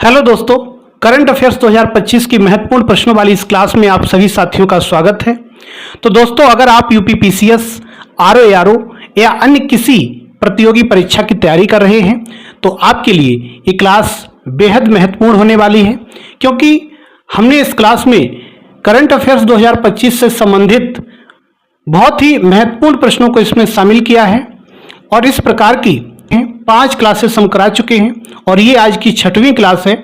Hello दोस्तों, current affairs 2025 की महत्वपूर्ण प्रश्नों वाली इस क्लास में आप सभी साथियों का स्वागत है। तो दोस्तों, अगर आप यूपीपीसीएस, आरओ या अन्य किसी प्रतियोगी परीक्षा की तैयारी कर रहे हैं तो आपके लिए ये क्लास बेहद महत्वपूर्ण होने वाली है, क्योंकि हमने इस क्लास में करंट अफेयर्स 2025 से संबंधित बहुत ही महत्वपूर्ण प्रश्नों को इसमें शामिल किया है और इस प्रकार की 5 क्लासेस हम करा चुके हैं और ये आज की 6वीं क्लास है।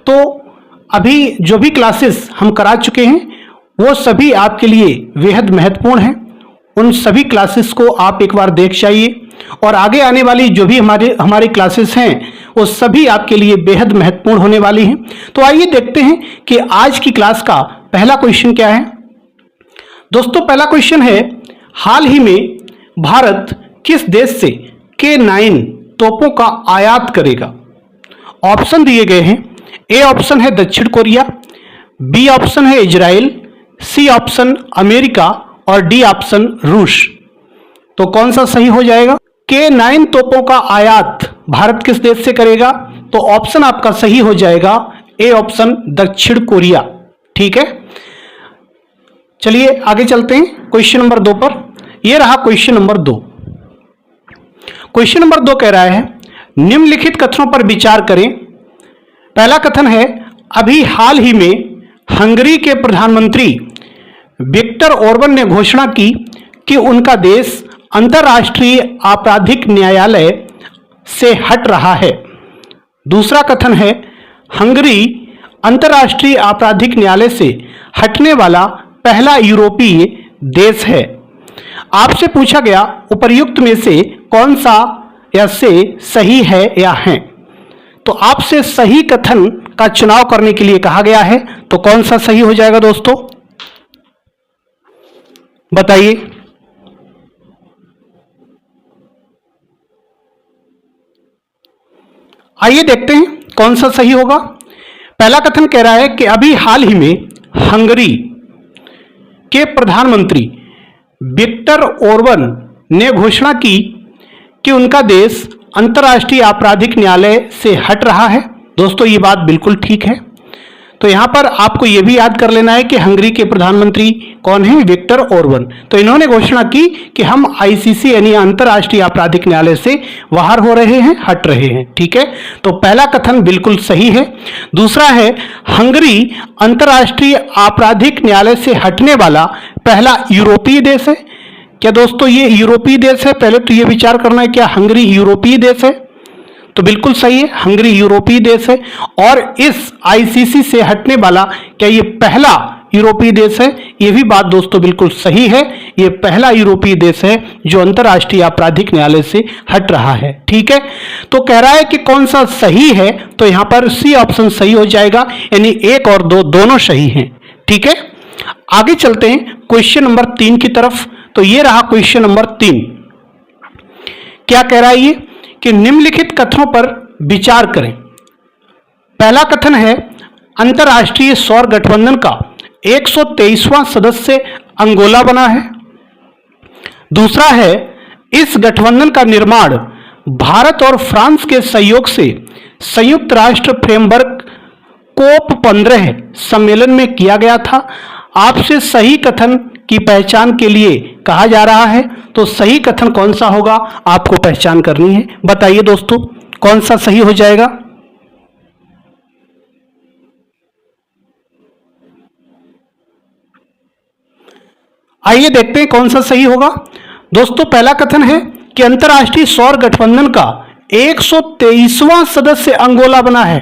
तो अभी जो भी क्लासेस हम करा चुके हैं वो सभी आपके लिए बेहद महत्वपूर्ण हैं। उन सभी क्लासेस को आप एक बार देख जाइए और आगे आने वाली जो भी हमारी क्लासेस हैं वो सभी आपके लिए बेहद महत्वपूर्ण होने वाली हैं। तो आइए देखते हैं कि आज की क्लास का पहला क्वेश्चन क्या है। दोस्तों, पहला क्वेश्चन है, हाल ही में भारत किस देश से K9 तोपों का आयात करेगा? ऑप्शन दिए गए हैं। ए ऑप्शन है दक्षिण कोरिया, बी ऑप्शन है इजराइल, सी ऑप्शन अमेरिका और डी ऑप्शन रूस। तो कौन सा सही हो जाएगा? K9 तोपों का आयात भारत किस देश से करेगा? तो ऑप्शन आपका सही हो जाएगा ए ऑप्शन दक्षिण कोरिया। ठीक है, चलिए आगे चलते हैं क्वेश्चन नंबर 2 पर। यह रहा क्वेश्चन नंबर 2। क्वेश्चन नंबर 2 कह रहा है, निम्नलिखित कथनों पर विचार करें। पहला कथन है, अभी हाल ही में हंगरी के प्रधानमंत्री विक्टर ओर्बन ने घोषणा की कि उनका देश अंतर्राष्ट्रीय आपराधिक न्यायालय से हट रहा है। दूसरा कथन है, हंगरी अंतर्राष्ट्रीय आपराधिक न्यायालय से हटने वाला पहला यूरोपीय देश है। आपसे पूछा गया उपर्युक्त में से कौन सा या से सही है या है। तो आपसे सही कथन का चुनाव करने के लिए कहा गया है, तो कौन सा सही हो जाएगा दोस्तों, बताइए। आइए देखते हैं कौन सा सही होगा। पहला कथन कह रहा है कि अभी हाल ही में हंगरी के प्रधानमंत्री विक्टर ओर्बन ने घोषणा की कि उनका देश अंतर्राष्ट्रीय आपराधिक न्यायालय से हट रहा है। दोस्तों, ये बात बिल्कुल ठीक है। तो यहां पर आपको यह भी याद कर लेना है कि हंगरी के प्रधानमंत्री कौन है? विक्टर ओर्बन। तो इन्होंने घोषणा की कि हम आईसीसी यानी अंतर्राष्ट्रीय आपराधिक न्यायालय से बाहर हो रहे हैं, हट रहे हैं। ठीक है, तो पहला कथन बिल्कुल सही है। दूसरा है, हंगरी अंतर्राष्ट्रीय आपराधिक न्यायालय से हटने वाला पहला यूरोपीय देश है। क्या दोस्तों ये यूरोपीय देश है? पहले तो ये विचार करना है, क्या हंगरी यूरोपीय देश है? तो बिल्कुल सही है, हंगरी यूरोपीय देश है। और इस आईसीसी से हटने वाला क्या ये पहला यूरोपीय देश है? ये भी बात दोस्तों बिल्कुल सही है, ये पहला यूरोपीय देश है जो अंतर्राष्ट्रीय आपराधिक न्यायालय से हट रहा है। ठीक है, तो कह रहा है कि कौन सा सही है, तो यहां पर सी ऑप्शन सही हो जाएगा, यानी 1 और 2 दोनों सही हैं। ठीक है, आगे चलते हैं क्वेश्चन नंबर 3 की तरफ। तो ये रहा क्वेश्चन नंबर 3। क्या कह रहा है ये कि निम्नलिखित कथनों पर विचार करें। पहला कथन है, अंतर्राष्ट्रीय सौर गठबंधन का 123वां सदस्य अंगोला बना है। दूसरा है, इस गठबंधन का निर्माण भारत और फ्रांस के सहयोग से संयुक्त राष्ट्र फ्रेमवर्क कोप 15 सम्मेलन में किया गया था। आपसे सही कथन की पहचान के लिए कहा जा रहा है, तो सही कथन कौन सा होगा आपको पहचान करनी है। बताइए दोस्तों, कौन सा सही हो जाएगा? आइए देखते हैं कौन सा सही होगा। दोस्तों, पहला कथन है कि अंतर्राष्ट्रीय सौर गठबंधन का 123वां सदस्य अंगोला बना है।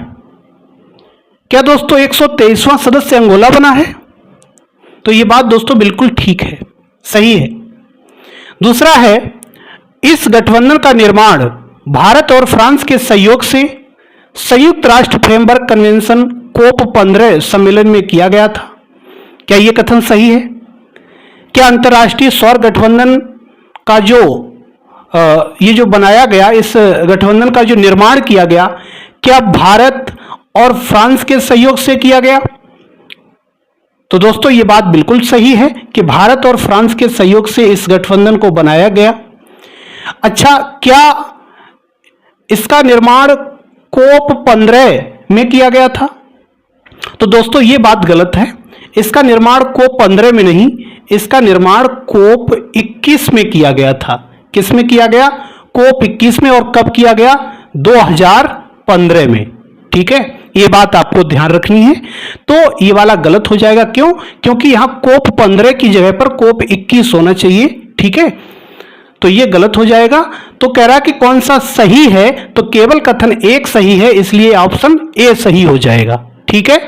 क्या दोस्तों 123वां सदस्य अंगोला बना है? तो ये बात दोस्तों बिल्कुल ठीक है, सही है। दूसरा है, इस गठबंधन का निर्माण भारत और फ्रांस के सहयोग से संयुक्त राष्ट्र फ्रेमवर्क कन्वेंशन कोप 15 सम्मेलन में किया गया था। क्या यह कथन सही है? क्या अंतर्राष्ट्रीय सौर गठबंधन का ये जो बनाया गया, इस गठबंधन का जो निर्माण किया गया, क्या भारत और फ्रांस के सहयोग से किया गया? तो दोस्तों ये बात बिल्कुल सही है कि भारत और फ्रांस के सहयोग से इस गठबंधन को बनाया गया। अच्छा, क्या इसका निर्माण कोप 15 में किया गया था? तो दोस्तों ये बात गलत है। इसका निर्माण कोप 15 में नहीं, इसका निर्माण कोप 21 में किया गया था। किस में किया गया? कोप 21 में। और कब किया गया? 2015 में। ठीक है, ये बात आपको ध्यान रखनी है। तो ये वाला गलत हो जाएगा। क्यों? क्योंकि यहां कोप 15 की जगह पर कोप 21 होना चाहिए। ठीक है, तो ये गलत हो जाएगा। तो कह रहा है कि कौन सा सही है, तो केवल कथन एक सही है, इसलिए ऑप्शन ए सही हो जाएगा। ठीक है,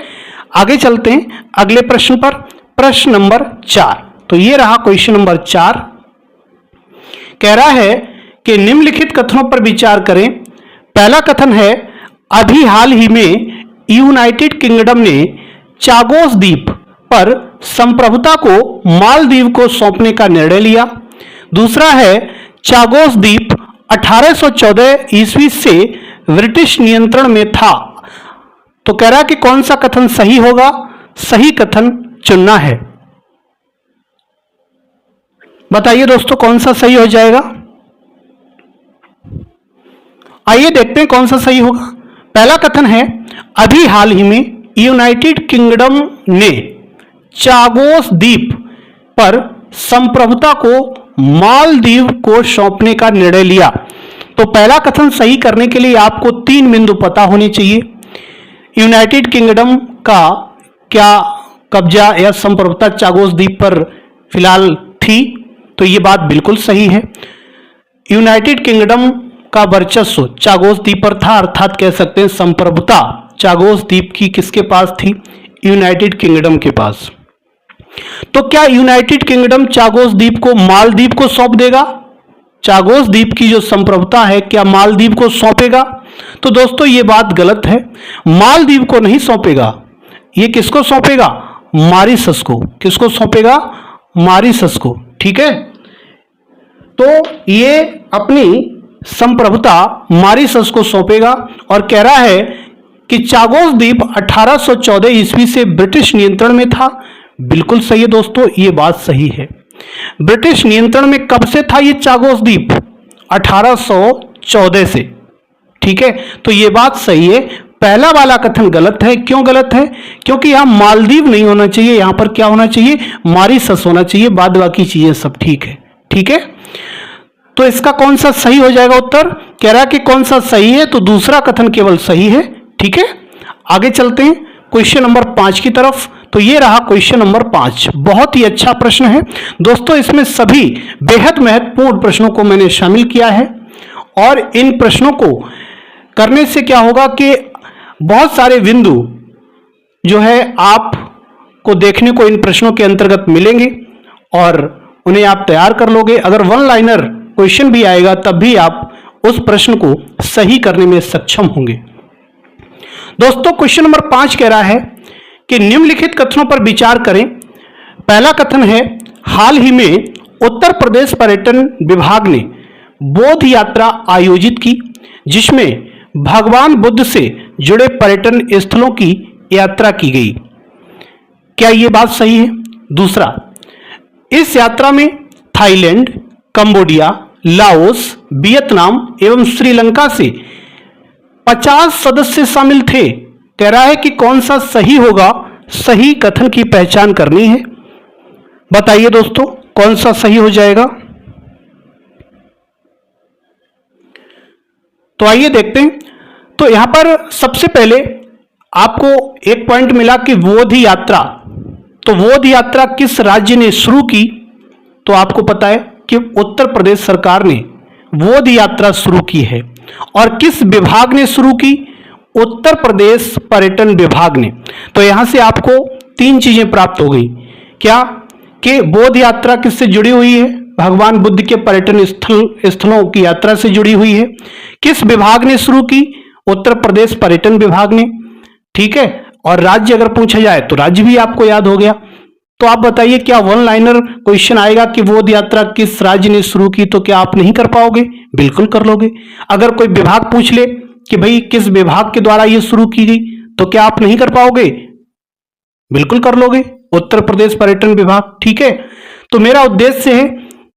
आगे चलते हैं अगले प्रश्न पर। प्रश्न नंबर 4। तो ये रहा क्वेश्चन नंबर 4। कह रहा है कि निम्नलिखित कथनों पर विचार करें। पहला कथन है, अभी हाल ही में यूनाइटेड किंगडम ने चागोस द्वीप पर संप्रभुता को मालदीव को सौंपने का निर्णय लिया। दूसरा है, चागोस द्वीप 1814 ईस्वी से ब्रिटिश नियंत्रण में था। तो कह रहा है कि कौन सा कथन सही होगा? सही कथन चुनना है। बताइए दोस्तों, कौन सा सही हो जाएगा? आइए देखते हैं कौन सा सही होगा। पहला कथन है, अभी हाल ही में यूनाइटेड किंगडम ने चागोस द्वीप पर संप्रभुता को मालदीव को सौंपने का निर्णय लिया। तो पहला कथन सही करने के लिए आपको 3 बिंदु पता होने चाहिए। यूनाइटेड किंगडम का क्या कब्जा या संप्रभुता चागोस द्वीप पर फिलहाल थी? तो यह बात बिल्कुल सही है। यूनाइटेड किंगडम का वर्चस्व चागोस द्वीप पर था, अर्थात कह सकते हैं संप्रभुता चागोस द्वीप की किसके पास थी? यूनाइटेड किंगडम के पास। तो क्या यूनाइटेड किंगडम चागोस द्वीप को मालदीव को सौंप देगा? चागोस द्वीप की जो संप्रभुता है क्या मालदीव को सौंपेगा? तो दोस्तों ये बात गलत है। मालदीव को नहीं सौंपेगा। ये किसको सौंपेगा? मॉरिशस को। किसको सौंपेगा? मॉरिशस को। ठीक है, तो ये अपनी संप्रभुता मॉरिशस को सौंपेगा। और कह रहा है कि चागोस द्वीप 1814 ईस्वी से ब्रिटिश नियंत्रण में था। बिल्कुल सही है दोस्तों, ये बात सही है। ब्रिटिश नियंत्रण में कब से था ये चागोस द्वीप? 1814 से। ठीक है, तो ये बात सही है। पहला वाला कथन गलत है। क्यों गलत है? क्योंकि यहां मालदीव नहीं होना चाहिए, यहां पर क्या होना चाहिए? मॉरिशस होना चाहिए। बाद बाकी चीजें सब ठीक है। ठीक है, तो इसका कौन सा सही हो जाएगा उत्तर? कह रहा है कि कौन सा सही है, तो दूसरा कथन केवल सही है। ठीक है, आगे चलते हैं क्वेश्चन नंबर 5 की तरफ। तो ये रहा क्वेश्चन नंबर 5। बहुत ही अच्छा प्रश्न है दोस्तों। इसमें सभी बेहद महत्वपूर्ण प्रश्नों को मैंने शामिल किया है। और इन प्रश्नों को करने से क्या होगा कि बहुत सारे बिंदु जो है आपको देखने को इन प्रश्नों के अंतर्गत मिलेंगे और उन्हें आप तैयार कर लोगे। अगर वन लाइनर क्वेश्चन भी आएगा तब भी आप उस प्रश्न को सही करने में सक्षम होंगे। दोस्तों क्वेश्चन नंबर 5 कह रहा है कि निम्नलिखित कथनों पर विचार करें। पहला कथन है, हाल ही में उत्तर प्रदेश पर्यटन विभाग ने बौद्ध यात्रा आयोजित की, जिसमें भगवान बुद्ध से जुड़े पर्यटन स्थलों की यात्रा की गई। क्या यह बात सही है? दूसरा, इस यात्रा में थाईलैंड, कंबोडिया, लाओस, वियतनाम एवं श्रीलंका से 50 सदस्य शामिल थे। कह रहा है कि कौन सा सही होगा? सही कथन की पहचान करनी है। बताइए दोस्तों, कौन सा सही हो जाएगा? तो आइए देखते हैं। तो यहां पर सबसे पहले आपको एक पॉइंट मिला कि बौद्ध यात्रा। तो बौद्ध यात्रा किस राज्य ने शुरू की? तो आपको पता है कि उत्तर प्रदेश सरकार ने बौद्ध यात्रा शुरू की है। और किस विभाग ने शुरू की? उत्तर प्रदेश पर्यटन विभाग ने। तो यहां से आपको 3 चीजें प्राप्त हो गई। क्या? कि बौद्ध यात्रा किससे जुड़ी हुई है? भगवान बुद्ध के पर्यटन स्थलों की यात्रा से जुड़ी हुई है। किस विभाग ने शुरू की? उत्तर प्रदेश पर्यटन विभाग ने। ठीक है, और राज्य अगर पूछा जाए तो राज्य भी आपको याद हो गया। तो आप बताइए, क्या वन लाइनर क्वेश्चन आएगा कि बौद्ध यात्रा किस राज्य ने शुरू की, तो क्या आप नहीं कर पाओगे? बिल्कुल कर लोगे। अगर कोई विभाग पूछ ले कि भाई किस विभाग के द्वारा यह शुरू की गई, तो क्या आप नहीं कर पाओगे? बिल्कुल कर लोगे, उत्तर प्रदेश पर्यटन विभाग। ठीक है, तो मेरा उद्देश्य है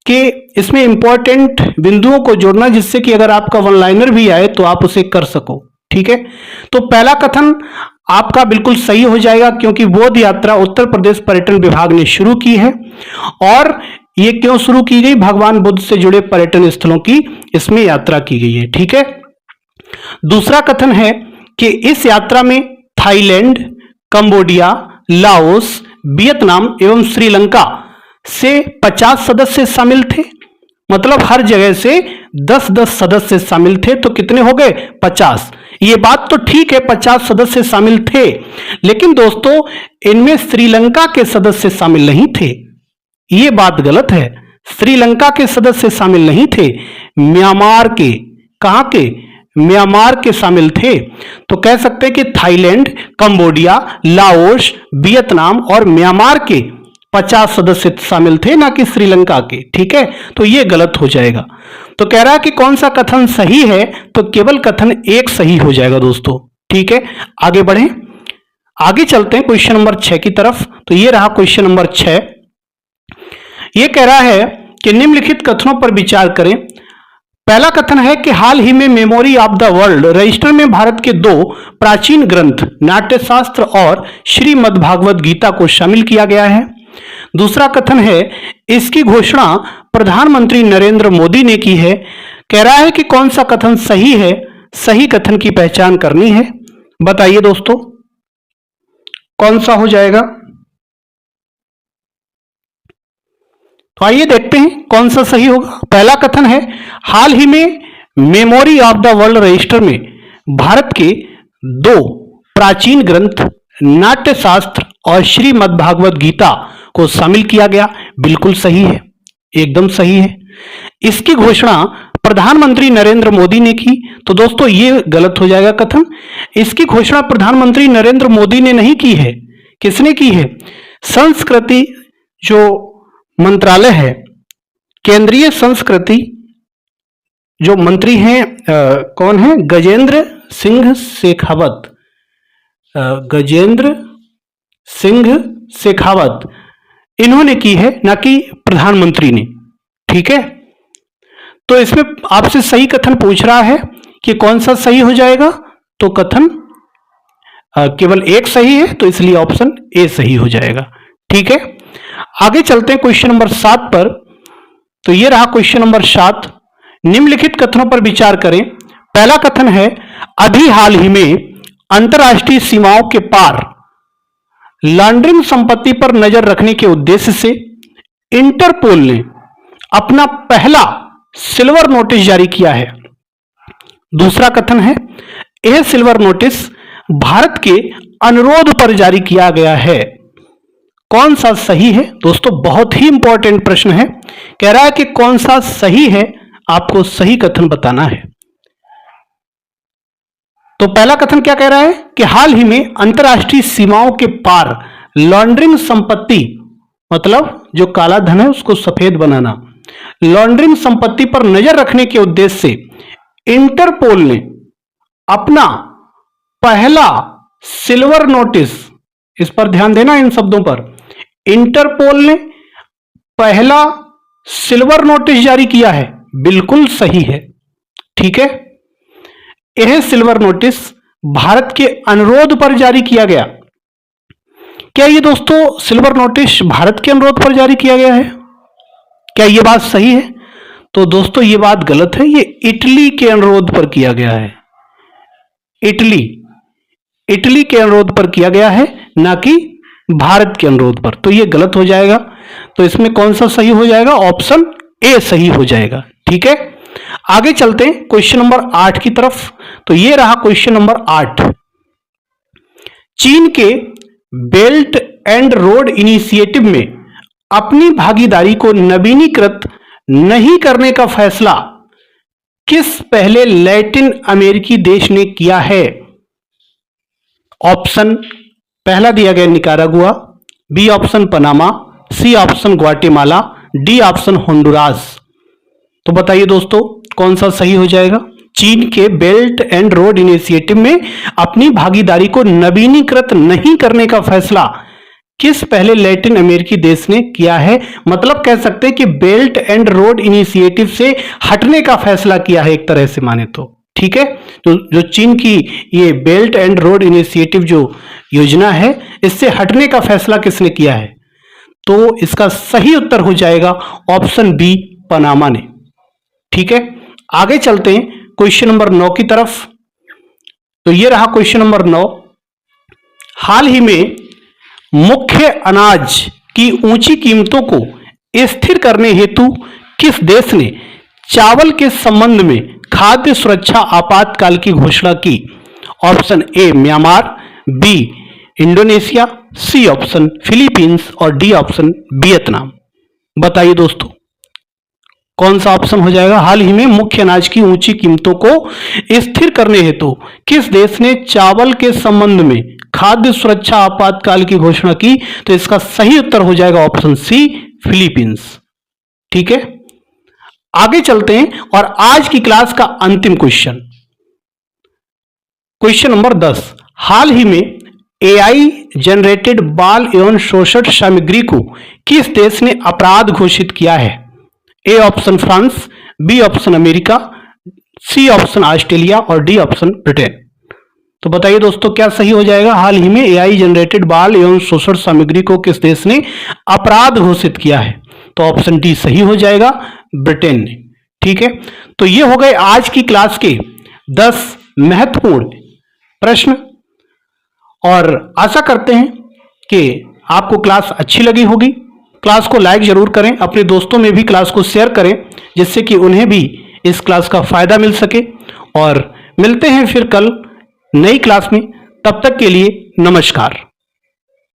कि इसमें इंपॉर्टेंट बिंदुओं को जोड़ना, जिससे कि अगर आपका वन लाइनर भी आए तो आप उसे कर सको। ठीक है, तो पहला कथन आपका बिल्कुल सही हो जाएगा, क्योंकि बोध यात्रा उत्तर प्रदेश पर्यटन विभाग ने शुरू की है। और ये क्यों शुरू की गई? भगवान बुद्ध से जुड़े पर्यटन स्थलों की इसमें यात्रा की गई है। ठीक है, दूसरा कथन है कि इस यात्रा में थाईलैंड, कंबोडिया, लाओस, वियतनाम एवं श्रीलंका से 50 सदस्य शामिल थे। मतलब हर जगह से 10-10 सदस्य शामिल थे, तो कितने हो गए? 50। ये बात तो ठीक है, 50 सदस्य शामिल थे, लेकिन दोस्तों इनमें श्रीलंका के सदस्य शामिल नहीं थे। ये बात गलत है, श्रीलंका के सदस्य शामिल नहीं थे, म्यांमार के, कहां के? म्यांमार के शामिल थे। तो कह सकते हैं कि थाईलैंड, कंबोडिया, लाओस, वियतनाम और म्यांमार के 50 सदस्य शामिल थे, ना कि श्रीलंका के। ठीक है, तो यह गलत हो जाएगा। तो कह रहा है कि कौन सा कथन सही है, तो केवल कथन एक सही हो जाएगा दोस्तों। ठीक है, आगे बढ़ें, आगे चलते हैं क्वेश्चन नंबर 6 की तरफ। तो ये रहा क्वेश्चन नंबर 6। यह कह रहा है कि निम्नलिखित कथनों पर विचार करें। पहला कथन है कि हाल ही में memory of the world register में भारत के 2 प्राचीन ग्रंथ नाट्यशास्त्र और श्रीमद्भागवत गीता को शामिल किया गया है। दूसरा कथन है इसकी घोषणा प्रधानमंत्री नरेंद्र मोदी ने की है। कह रहा है कि कौन सा कथन सही है, सही कथन की पहचान करनी है। बताइए दोस्तों कौन सा हो जाएगा? तो आइए देखते हैं कौन सा सही होगा। पहला कथन है हाल ही में memory of the world register में भारत के 2 प्राचीन ग्रंथ नाट्यशास्त्र और श्रीमद्भागवत गीता को शामिल किया गया। बिल्कुल सही है, एकदम सही है। इसकी घोषणा प्रधानमंत्री नरेंद्र मोदी ने की, तो दोस्तों ये गलत हो जाएगा कथन। इसकी घोषणा प्रधानमंत्री नरेंद्र मोदी ने नहीं की है। किसने की है? संस्कृति जो मंत्रालय है, केंद्रीय संस्कृति जो मंत्री हैं कौन है? गजेंद्र सिंह शेखावत। गजेंद्र सिंह शेखावत इन्होंने की है, ना कि प्रधानमंत्री ने। ठीक है, तो इसमें आपसे सही कथन पूछ रहा है कि कौन सा सही हो जाएगा। तो कथन केवल एक सही है, तो इसलिए ऑप्शन ए सही हो जाएगा। ठीक है, आगे चलते हैं क्वेश्चन नंबर 7 पर। तो यह रहा क्वेश्चन नंबर 7। निम्नलिखित कथनों पर विचार करें। पहला कथन है अभी हाल ही में अंतर्राष्ट्रीय सीमाओं के पार लॉन्ड्रिंग संपत्ति पर नजर रखने के उद्देश्य से इंटरपोल ने अपना पहला सिल्वर नोटिस जारी किया है। दूसरा कथन है यह सिल्वर नोटिस भारत के अनुरोध पर जारी किया गया है। कौन सा सही है? दोस्तों बहुत ही इंपॉर्टेंट प्रश्न है। कह रहा है कि कौन सा सही है, आपको सही कथन बताना है। तो पहला कथन क्या कह रहा है कि हाल ही में अंतर्राष्ट्रीय सीमाओं के पार लॉन्ड्रिंग संपत्ति, मतलब जो काला धन है उसको सफेद बनाना, लॉन्ड्रिंग संपत्ति पर नजर रखने के उद्देश्य से इंटरपोल ने अपना पहला सिल्वर नोटिस, इस पर ध्यान देना इन शब्दों पर, इंटरपोल ने पहला सिल्वर नोटिस जारी किया है। बिल्कुल सही है। ठीक है, यह सिल्वर नोटिस भारत के अनुरोध पर जारी किया गया। क्या ये दोस्तों सिल्वर नोटिस भारत के अनुरोध पर जारी किया गया है? क्या यह बात सही है? तो दोस्तों ये बात गलत है, ये इटली के अनुरोध पर किया गया है। इटली के अनुरोध पर किया गया है, ना कि भारत के अनुरोध पर। तो ये गलत हो जाएगा। तो इसमें कौन सा सही हो जाएगा? ऑप्शन ए सही हो जाएगा। ठीक है, आगे चलते हैं क्वेश्चन नंबर 8 की तरफ। तो ये रहा क्वेश्चन नंबर 8। चीन के बेल्ट एंड रोड इनिशिएटिव में अपनी भागीदारी को नवीनीकृत नहीं करने का फैसला किस पहले लैटिन अमेरिकी देश ने किया है? ऑप्शन पहला दिया गया Nicaragua, B option Panama, C option Guatemala, D option Honduras. तो बताइए दोस्तों कौन सा सही हो जाएगा? चीन के बेल्ट एंड रोड इनिशिएटिव में अपनी भागीदारी को नवीनीकृत नहीं करने का फैसला किस पहले लैटिन अमेरिकी देश ने किया है? मतलब कह सकते हैं कि बेल्ट एंड रोड इनिशिएटिव से हटने का फैसला किया है एक तरह से माने तो। ठीक है। तो जो चीन की ये बेल्ट एंड रोड इनिशिएटिव जो योजना है, इससे हटने का फैसला किसने किया है? तो इसका सही उत्तर हो जाएगा ऑप्शन बी, पनामा ने। ठीक है, आगे चलते हैं क्वेश्चन नंबर 9 की तरफ। तो ये रहा क्वेश्चन नंबर 9। हाल ही में मुख्य अनाज की ऊंची कीमतों को स्थिर करने हेतु किस देश ने चावल के संबंध में खाद्य सुरक्षा आपातकाल की घोषणा की? Option A Myanmar, B Indonesia, C option Philippines और डी ऑप्शन वियतनाम। बताइए दोस्तों, कौन सा ऑप्शन हो जाएगा? हाल ही में मुख्य अनाज की ऊंची कीमतों को स्थिर करने हेतु किस देश ने चावल के संबंध में खाद्य सुरक्षा आपातकाल की घोषणा की? तो इसका सही उत्तर हो जाएगा ऑप्शन सी, फिलीपींस। ठीक है, आगे चलते हैं और आज की क्लास का अंतिम क्वेश्चन, क्वेश्चन नंबर 10। हाल ही में एआई जनरेटेड बाल एवं शोषण सामग्री को किस देश ने अपराध घोषित किया है? A option France, B option America, C option Australia और डी ऑप्शन ब्रिटेन। तो बताइए दोस्तों, क्या सही हो जाएगा? हाल ही में एआई जनरेटेड बाल एवं शोषण सामग्री को किस देश ने अपराध घोषित किया है? तो ऑप्शन डी सही हो जाएगा, ब्रिटेन ने। ठीक है, तो ये हो गए आज की क्लास के 10 महत्वपूर्ण प्रश्न, और आशा करते हैं कि आपको क्लास अच्छी लगी होगी। क्लास को लाइक जरूर करें, अपने दोस्तों में भी क्लास को शेयर करें, जिससे कि उन्हें भी इस क्लास का फायदा मिल सके। और मिलते हैं फिर कल नई क्लास में, तब तक के लिए नमस्कार।